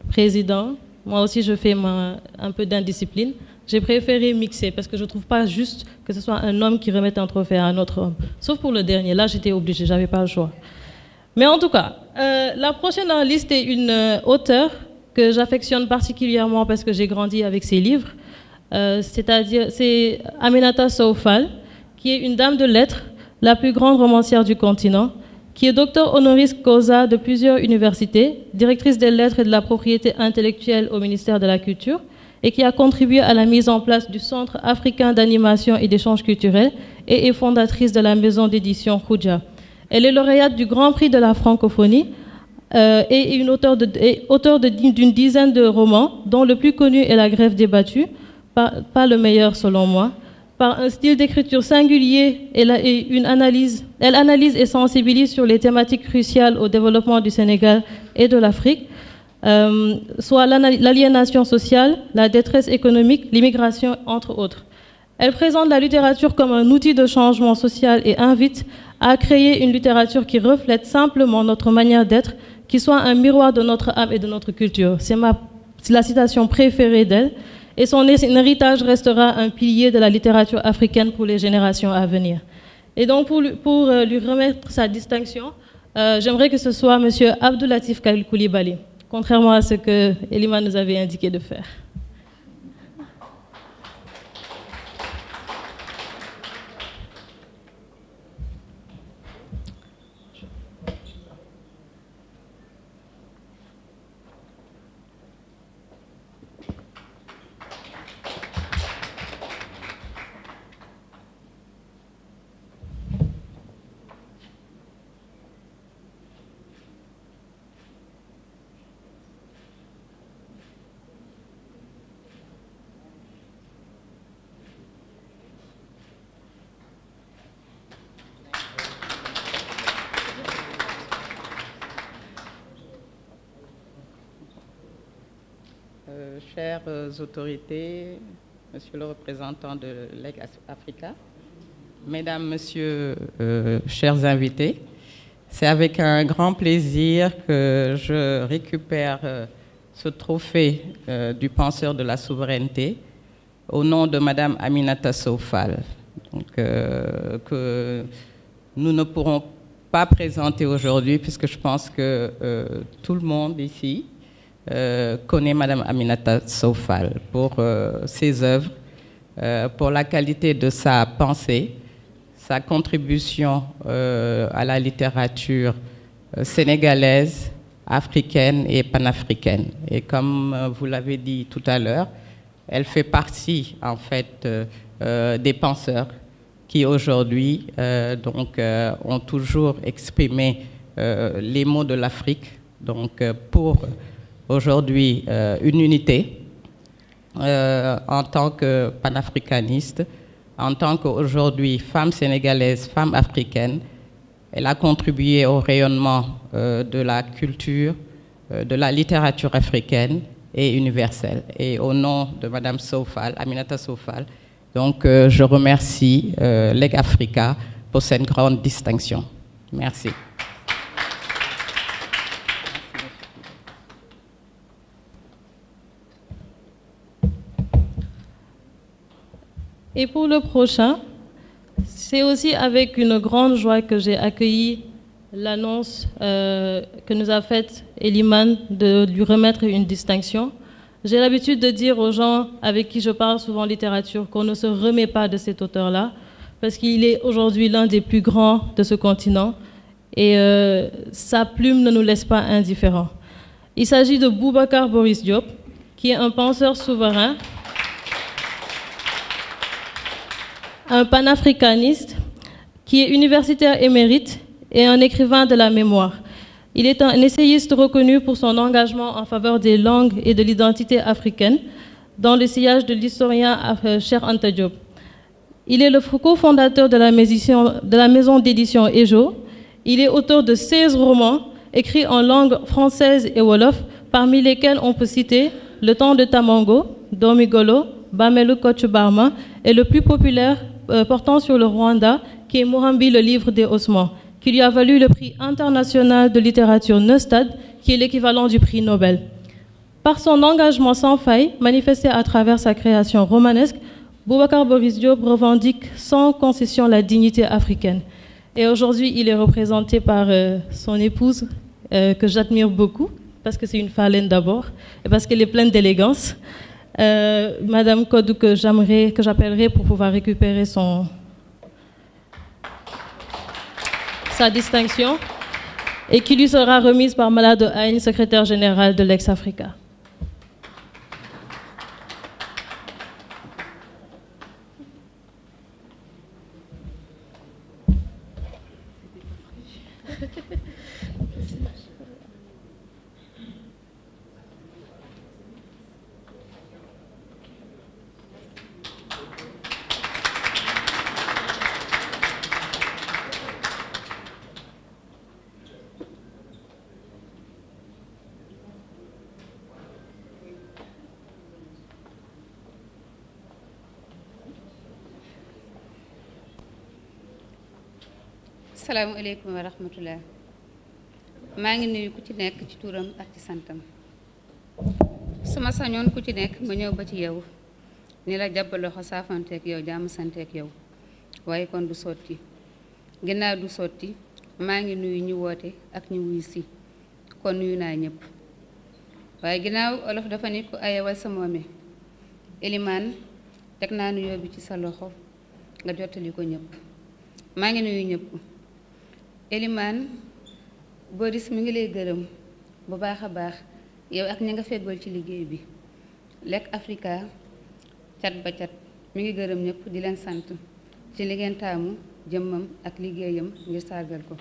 président, moi aussi je fais un peu d'indiscipline, j'ai préféré mixer parce que je ne trouve pas juste que ce soit un homme qui remette un trophée à un autre homme. Sauf pour le dernier, là j'étais obligée, je n'avais pas le choix. Mais en tout cas, la prochaine en liste est une auteure que j'affectionne particulièrement parce que j'ai grandi avec ses livres. C'est Aminata Sow Fall, qui est une dame de lettres, la plus grande romancière du continent, qui est docteur honoris causa de plusieurs universités, directrice des lettres et de la propriété intellectuelle au ministère de la Culture, et qui a contribué à la mise en place du Centre africain d'animation et d'échanges culturels et est fondatrice de la maison d'édition Khoudia. Elle est lauréate du Grand Prix de la francophonie et une auteure d'une dizaine de romans, dont le plus connu est La Grève débattue, pas le meilleur selon moi. Par un style d'écriture singulier, elle analyse et sensibilise sur les thématiques cruciales au développement du Sénégal et de l'Afrique. soit l'aliénation sociale, la détresse économique, l'immigration, entre autres. Elle présente la littérature comme un outil de changement social et invite à créer une littérature qui reflète simplement notre manière d'être, qui soit un miroir de notre âme et de notre culture. C'est la citation préférée d'elle, et son héritage restera un pilier de la littérature africaine pour les générations à venir. Et donc, pour lui remettre sa distinction, j'aimerais que ce soit M. Abdoulatif Koulibaly, contrairement à ce que Elima nous avait indiqué de faire. Chères autorités, monsieur le représentant de LEG Africa, mesdames, messieurs, chers invités, c'est avec un grand plaisir que je récupère ce trophée du penseur de la souveraineté au nom de madame Aminata Sow Fall, que nous ne pourrons pas présenter aujourd'hui puisque je pense que tout le monde ici connaît madame Aminata Sow Fall pour ses œuvres, pour la qualité de sa pensée, sa contribution à la littérature sénégalaise, africaine et panafricaine. Et comme vous l'avez dit tout à l'heure, elle fait partie en fait des penseurs qui aujourd'hui ont toujours exprimé les mots de l'Afrique, donc pour aujourd'hui une unité en tant que panafricaniste, en tant qu'aujourd'hui femme sénégalaise, femme africaine. Elle a contribué au rayonnement de la culture, de la littérature africaine et universelle. Et au nom de madame Sow Fall, Aminata Sow Fall, donc je remercie LEG Africa pour cette grande distinction. Merci. Et pour le prochain, c'est aussi avec une grande joie que j'ai accueilli l'annonce que nous a faite Eliman de lui remettre une distinction. J'ai l'habitude de dire aux gens avec qui je parle souvent littérature qu'on ne se remet pas de cet auteur-là, parce qu'il est aujourd'hui l'un des plus grands de ce continent, et sa plume ne nous laisse pas indifférents. Il s'agit de Boubacar Boris Diop, qui est un penseur souverain, un panafricaniste, qui est universitaire émérite et un écrivain de la mémoire. Il est un essayiste reconnu pour son engagement en faveur des langues et de l'identité africaine dans le sillage de l'historien Cheikh Anta Diop. Il est le cofondateur de la maison d'édition Ejo. Il est auteur de 16 romans écrits en langue française et wolof, parmi lesquels on peut citer Le temps de Tamango, Domigolo, Bamelu Kochu Barma et le plus populaire portant sur le Rwanda, qui est Mohambi, le livre des ossements, qui lui a valu le prix international de littérature Neustadt, qui est l'équivalent du prix Nobel. Par son engagement sans faille, manifesté à travers sa création romanesque, Boubacar Boris Diop revendique sans concession la dignité africaine. Et aujourd'hui, il est représenté par son épouse, que j'admire beaucoup, parce que c'est une Falaine d'abord, et parce qu'elle est pleine d'élégance. Madame Kodou, que j'appellerai pour pouvoir récupérer sa distinction, et qui lui sera remise par Malade Aïn, secrétaire général de l'Ex-Africa. asalaamaaleykum wa rahmatullah. maa ngi nuyu ku ci nekk ci turam ak ci santam. su ma sañoon ku ci nekk ma ñëw ba ci yow ni la jàpp loxo saafanteeg yow jàmm santeeg yow waaye kon du sotti. ginnaaw du sotti maa ngi nuyu ñu woote ak ñu wuy si kon nuyu naa ñëpp. waaye ginnaaw olof dafa ni ku ayewal sa moome. Elimaan teg naa nuyoo bi ci sa loxo nga jottali ko ñëpp. maa ngi nuyu ñëpp. Elimaan Boris mi ngi lay gërëm bu baax a baax yow ak ñi nga feggool ci liggéey bi. Lekk Africa cat ba cat mi ngi gërëm ñëpp di leen sant ci li ngeen taamu jëmmam ak liggéeyam ngir sargal ko.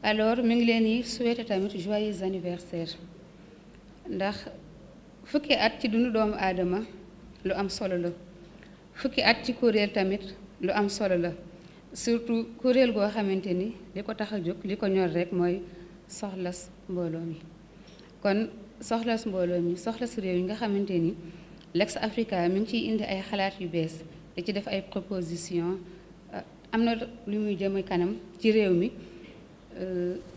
alors mi ngi leen di souhaiter tamit joyeux anniversaire ndax fukki at ci dundu doomu aadama lu am solo la. fukki at ci kuréel tamit lu am solo la surtout kuréel goo xamante ni li ko tax a jóg li ko ñor rek mooy soxlas mbooloo mi. kon soxlas mbooloo mi soxlas réew yi nga xamante ni Lex Africa mi ngi ciy indi ay xalaat yu bees di ci def ay proposition am na lu muy jëm kanam ci réew mi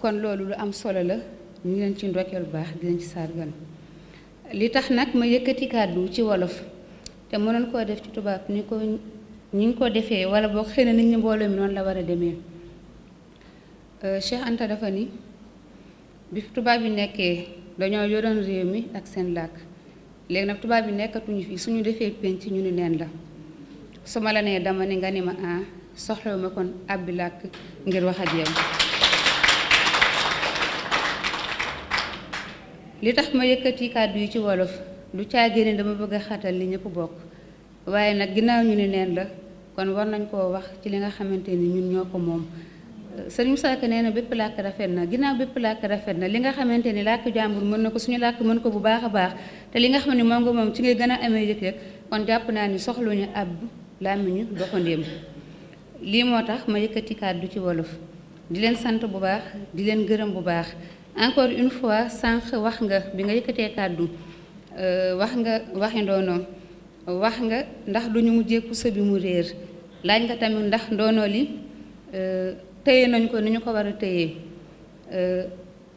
kon loolu lu am solo la ñu ngi leen ci ndokkeel bu baax di leen ci sargal. li tax nag ma yëkkati kàddu ci wolof te mënoon koo def ci tubaab ni ko ñi ngi ko defee wala boog xëy na nit ñi mbooloo mi noonu la war a demee. Cheikh Anta dafa ni bi tubaab yi nekkee dañoo yoroon réew mi ak seen làkk léegi nag tubaab yi nekkatuñu fii suñu defee penc ñu ni neen la su ma la nee dama ni nga ni ma soxlawuma kon abbi làkk ngir wax ak yow. li tax ma yëkkati kàddu yi ci wolof lu caagéene dama bëgg a xatal li ñëpp bokk waaye nag ginnaaw ñu ni neen la kon war nañ koo wax ci li nga xamante ni ñun ñoo ko moom. Sëriñ Moussa Ka nee na bépp làkk rafet na ginnaaw bépp làkk rafet na li nga xamante ni làkk jàmbur mën na ko suñu làkk mën ko bu baax a baax te li nga xam ne moom nga moom ci ngay gën a amee yëg-yëg kon jàpp naa ni soxluñu ab làmmiñu doxandéem. lii moo tax ma yëkkati kàddu ci wolof di leen sant bu baax di leen gërëm bu baax encore une fois sànq wax nga bi nga yëkkatee kàddu wax nga waxi ndoono wax nga ndax duñu mujjee puso bi mu réer laaj nga tamit ndax ndoono li téye nañ ko ni ñu ko war a téyee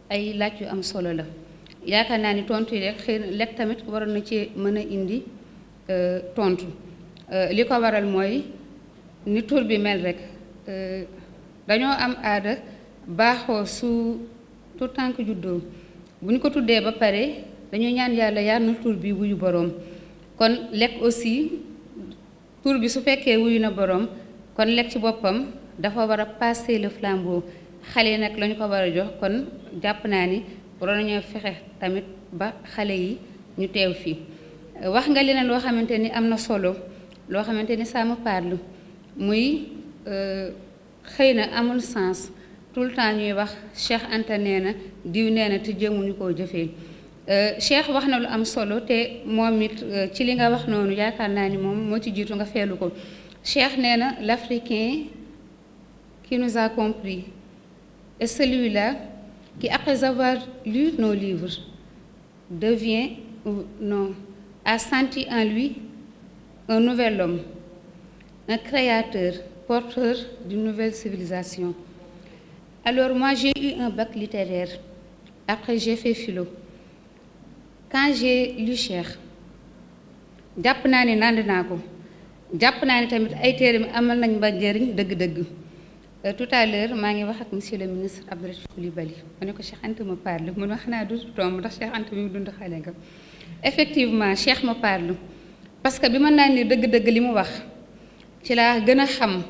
ay laaj yu am solo la yaakaar naa ni tontu yi rek xëy na lekk tamit waroon na ci mën a indi tontu li ko waral mooy ni tur bi mel rek dañoo am aada baaxoo su tout tànk juddoo bu ñu ko tuddee ba pare dañuy ñaan yàlla yar na tur bi wuyu boroom kon lekk aussi tur bi su fekkee wuyu na boroom kon lekk ci boppam dafa war a passer le flambeau xale yi nag lañu ko war a jox kon jàpp naa ni waroon nañoo fexe tamit ba xale yi ñu teew fii. wax nga leneen loo xamante ni am na solo loo xamante ni ça me parle muy xëy na amul sens tout le temps ñuy wax Cheikh Anta nee na diw nee na te jéemuñu koo jëfee. Cheikh wax na lu am solo te moom it ci li nga wax noonu yaakaar naa ni moom moo ci jiitu nga feelu ko. Cheikh nee na l'Africain qui nous a compris est celui-là qui, après avoir lu nos livres, devient ou non, a senti en lui un nouvel homme, un créateur, porteur d'une nouvelle civilisation. Alors moi, j'ai eu un bac littéraire. Après, j'ai fait philo. Quand j'ai lu Cheikh, jàpp naa ni nand naa ko jàpp naa ni tamit ay téere mi amal nañ ba njëriñ dëgg-dëgg. Tout à l'heure maa ngi wax ak monsieur le ministre Abdou Latif Coulibaly ma ne ko Cheikh Anta me parle mun wax naa du tomb ndax Cheikh Anta mi mu dund xale nga effectivement Cheikh me parle parce que bi ma naan ni dëgg-dëgg li mu wax ci laa gën a xam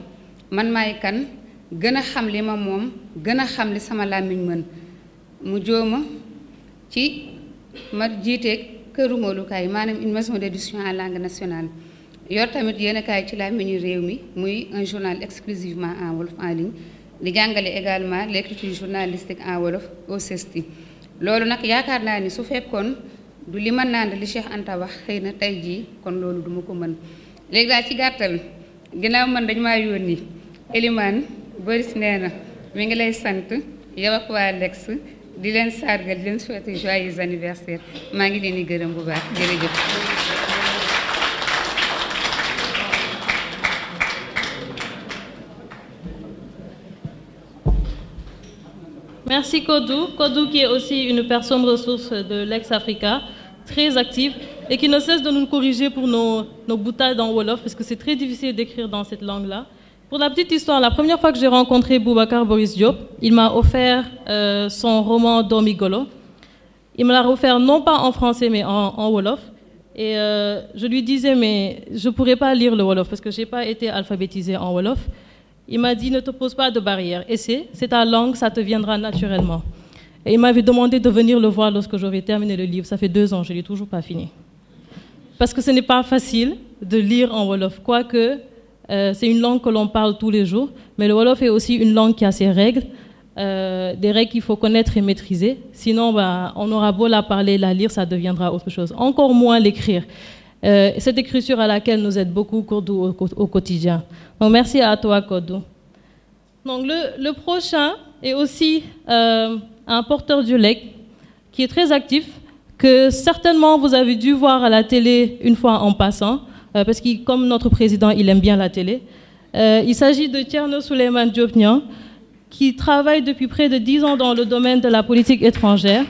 man maay kan gën a xam li ma moom gën a xam li sama làmmiñ mën mu jooma ci ma jiite këru moolukaay maanaam une maison d'édition en langue nationale yor tamit yéen a kaay ci làmmiñu réew mi muy un journal exclusivement en wolof en ligne di jàngale également l'écriture journalistique en wolof au CESTI. loolu nag yaakaar naa ni su fekkoon du li ma naan li Cheikh Anta wax xëy na tey jii kon loolu duma ko mën léegi daal ci gàttal ginnaaw man dañu maa yónni Elimane Boris nee na mi ngi lay sant yow ak waa Lex di leen sargal di leen souhaiter joyeux anniversaire maa ngi leen di gërëm bu baax jërëjëf. Merci Kodou. Kodou qui est aussi une personne ressource de l'ex-Africa, très active et qui ne cesse de nous corriger pour nos boutades en Wolof parce que c'est très difficile d'écrire dans cette langue-là. Pour la petite histoire, la première fois que j'ai rencontré Boubacar Boris Diop, il m'a offert son roman Domigolo. Il me l'a offert non pas en français mais en Wolof. Et je lui disais, mais je ne pourrais pas lire le Wolof parce que je n'ai pas été alphabétisée en Wolof. Il m'a dit, ne te pose pas de barrière. Essaie, c'est ta langue, ça te viendra naturellement. Et il m'avait demandé de venir le voir lorsque j'aurais terminé le livre. Ça fait 2 ans, je ne l'ai toujours pas fini. Parce que ce n'est pas facile de lire en Wolof, quoique c'est une langue que l'on parle tous les jours. Mais le Wolof est aussi une langue qui a ses règles, des règles qu'il faut connaître et maîtriser. Sinon, on aura beau la parler, la lire, ça deviendra autre chose. Encore moins l'écrire. Cette écriture à laquelle nous aide beaucoup Kodou au quotidien. Donc merci à toi Kodou. Donc le prochain est aussi un porteur du LEC qui est très actif, que certainement vous avez dû voir à la télé une fois en passant, parce que comme notre président, il aime bien la télé. Il s'agit de Thierno Souleymane Diop Niang, qui travaille depuis près de 10 ans dans le domaine de la politique étrangère.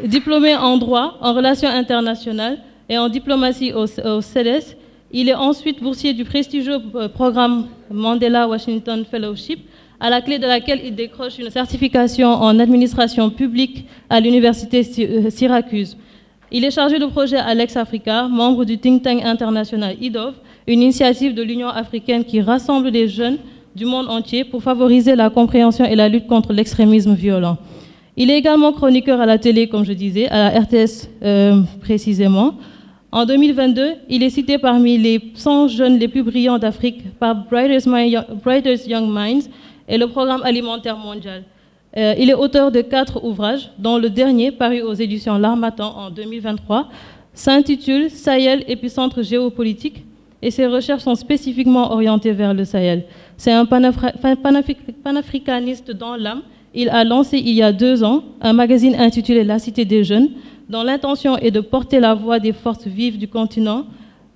Diplômé en droit, en relations internationales et en diplomatie au CEDES, il est ensuite boursier du prestigieux programme Mandela Washington Fellowship, à la clé de laquelle il décroche une certification en administration publique à l'université Syracuse. Il est chargé de projet à l'ex-Africa, membre du think tank international IDOV, une initiative de l'Union africaine qui rassemble les jeunes du monde entier pour favoriser la compréhension et la lutte contre l'extrémisme violent. Il est également chroniqueur à la télé, comme je disais, à la RTS précisément. En 2022, il est cité parmi les 100 jeunes les plus brillants d'Afrique par Brightest Young Minds et le Programme alimentaire mondial. Il est auteur de 4 ouvrages, dont le dernier, paru aux éditions L'Harmattan en 2023, s'intitule « Sahel, épicentre géopolitique » et ses recherches sont spécifiquement orientées vers le Sahel. C'est un panafricaniste dans l'âme. Il a lancé il y a 2 ans un magazine intitulé La Cité des Jeunes, dont l'intention est de porter la voix des forces vives du continent,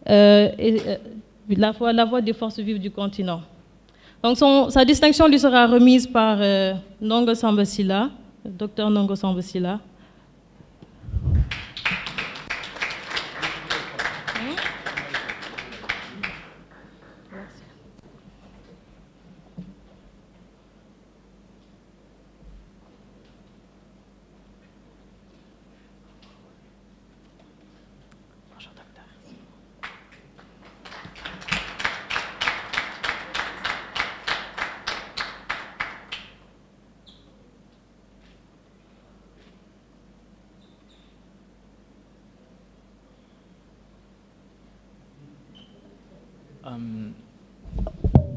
la voix des forces vives du continent. Donc sa distinction lui sera remise par Ndongo Samba Sylla, Dr Ndongo Samba Sylla.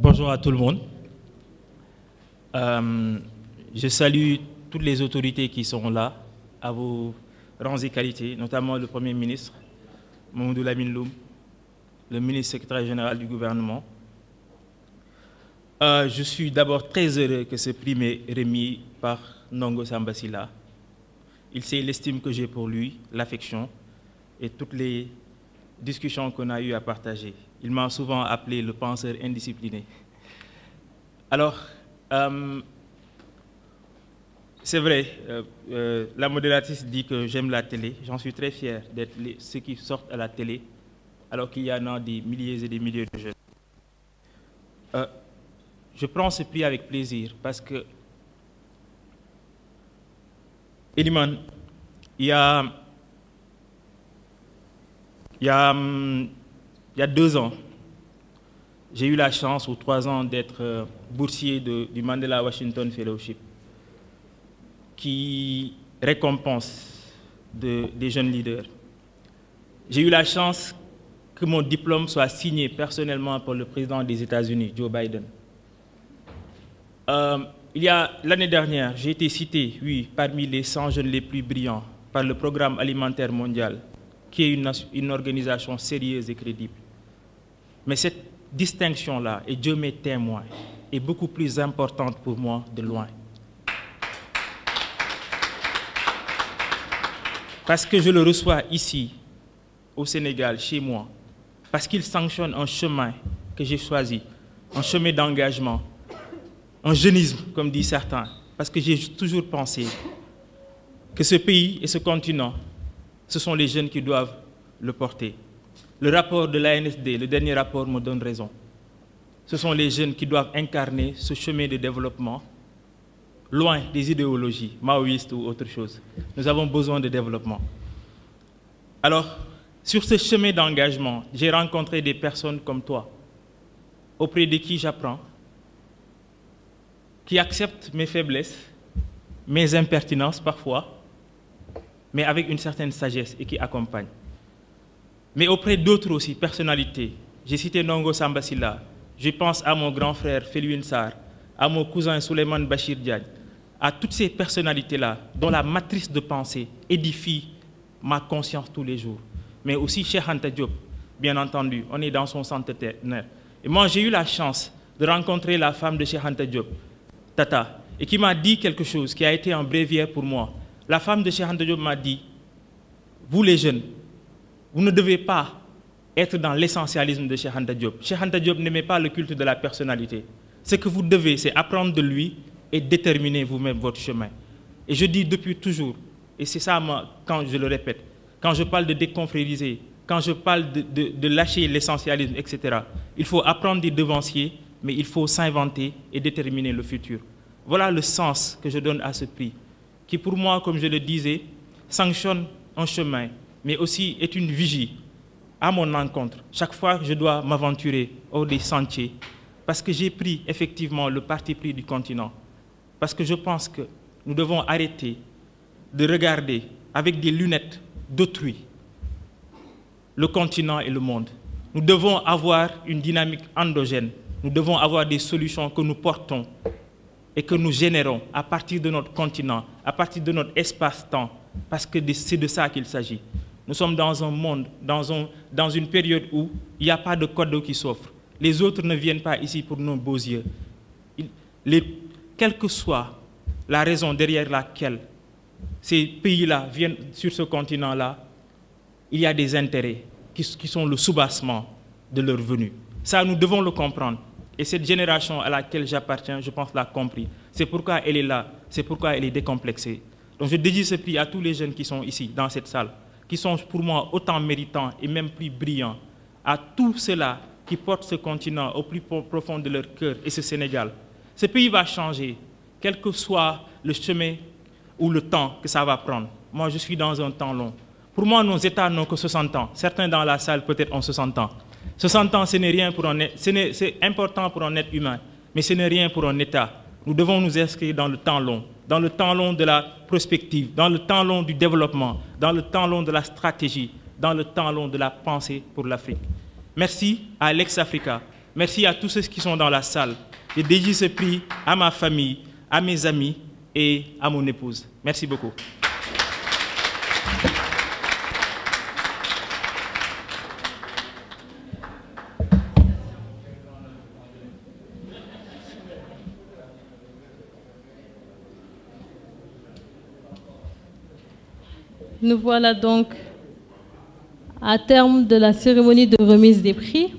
Bonjour à tout le monde. Je salue toutes les autorités qui sont là, à vos rangs et qualités, notamment le Premier ministre, Mamadou Lamine Loum, le ministre secrétaire général du gouvernement. Je suis d'abord très heureux que ce prix m'ait remis par Ndongo Samba Sylla. Il sait l'estime que j'ai pour lui, l'affection et toutes les discussions qu'on a eu à partager. Il m'a souvent appelé le penseur indiscipliné. Alors, c'est vrai, la modératrice dit que j'aime la télé. J'en suis très fier d'être ceux qui sortent à la télé, alors qu'il y en a des milliers et des milliers de jeunes. Je prends ce prix avec plaisir parce que, Eliman, il y a 2 ans, j'ai eu la chance, ou 3 ans, d'être boursier du Mandela Washington Fellowship, qui récompense des jeunes leaders. J'ai eu la chance que mon diplôme soit signé personnellement par le président des États-Unis, Joe Biden. L'année dernière, j'ai été cité, oui, parmi les 100 jeunes les plus brillants par le Programme alimentaire mondial, qui est une organisation sérieuse et crédible. Mais cette distinction-là, et Dieu m'est témoin, est beaucoup plus importante pour moi de loin. Parce que je le reçois ici, au Sénégal, chez moi, parce qu'il sanctionne un chemin que j'ai choisi, un chemin d'engagement, un jeunisme, comme disent certains, parce que j'ai toujours pensé que ce pays et ce continent, ce sont les jeunes qui doivent le porter. Le rapport de l'ANSD, le dernier rapport, me donne raison. Ce sont les jeunes qui doivent incarner ce chemin de développement, loin des idéologies maoïstes ou autre chose. Nous avons besoin de développement. Alors, sur ce chemin d'engagement, j'ai rencontré des personnes comme toi, auprès de qui j'apprends, qui acceptent mes faiblesses, mes impertinences parfois, mais avec une certaine sagesse et qui accompagnent. Mais auprès d'autres aussi, personnalités. J'ai cité Nongo Samba Sylla, je pense à mon grand frère Felwine Sarr, à mon cousin Souleymane Bachir Diagne, à toutes ces personnalités-là, dont la matrice de pensée édifie ma conscience tous les jours. Mais aussi Cheikh Anta Diop, bien entendu, on est dans son centenaire. Et moi, j'ai eu la chance de rencontrer la femme de Cheikh Anta Diop, Tata, et qui m'a dit quelque chose qui a été un bréviaire pour moi. La femme de Cheikh Anta Diop m'a dit, vous les jeunes, vous ne devez pas être dans l'essentialisme de Cheikh Anta Diop. Cheikh Anta Diop n'aimait pas le culte de la personnalité. Ce que vous devez, c'est apprendre de lui et déterminer vous-même votre chemin. Et je dis depuis toujours, et c'est ça quand je le répète, quand je parle de déconfrériser, quand je parle de lâcher l'essentialisme, etc., il faut apprendre des devanciers, mais il faut s'inventer et déterminer le futur. Voilà le sens que je donne à ce prix, qui pour moi, comme je le disais, sanctionne un chemin, mais aussi est une vigie à mon encontre. Chaque fois que je dois m'aventurer hors des sentiers, parce que j'ai pris effectivement le parti pris du continent, parce que je pense que nous devons arrêter de regarder avec des lunettes d'autrui le continent et le monde. Nous devons avoir une dynamique endogène. Nous devons avoir des solutions que nous portons et que nous générons à partir de notre continent, à partir de notre espace-temps, parce que c'est de ça qu'il s'agit. Nous sommes dans un monde, dans une période où il n'y a pas de cadeau qui s'offre. Les autres ne viennent pas ici pour nos beaux yeux. Quelle que soit la raison derrière laquelle ces pays-là viennent sur ce continent-là, il y a des intérêts qui sont le soubassement de leur venue. Ça, nous devons le comprendre. Et cette génération à laquelle j'appartiens, je pense, l'a compris. C'est pourquoi elle est là, c'est pourquoi elle est décomplexée. Donc je dédie ce prix à tous les jeunes qui sont ici, dans cette salle, qui sont pour moi autant méritants et même plus brillants, à tous ceux-là qui portent ce continent au plus profond de leur cœur et ce Sénégal. Ce pays va changer, quel que soit le chemin ou le temps que ça va prendre. Moi, je suis dans un temps long. Pour moi, nos États n'ont que 60 ans. Certains dans la salle, peut-être, ont 60 ans. 60 ans, ce n'est rien pour un être, c'est important pour un être humain, mais ce n'est rien pour un État. Nous devons nous inscrire dans le temps long de la prospective, dans le temps long du développement, dans le temps long de la stratégie, dans le temps long de la pensée pour l'Afrique. Merci à Alex Africa, merci à tous ceux qui sont dans la salle. Je dédie ce prix à ma famille, à mes amis et à mon épouse. Merci beaucoup. Nous voilà donc à terme de la cérémonie de remise des prix.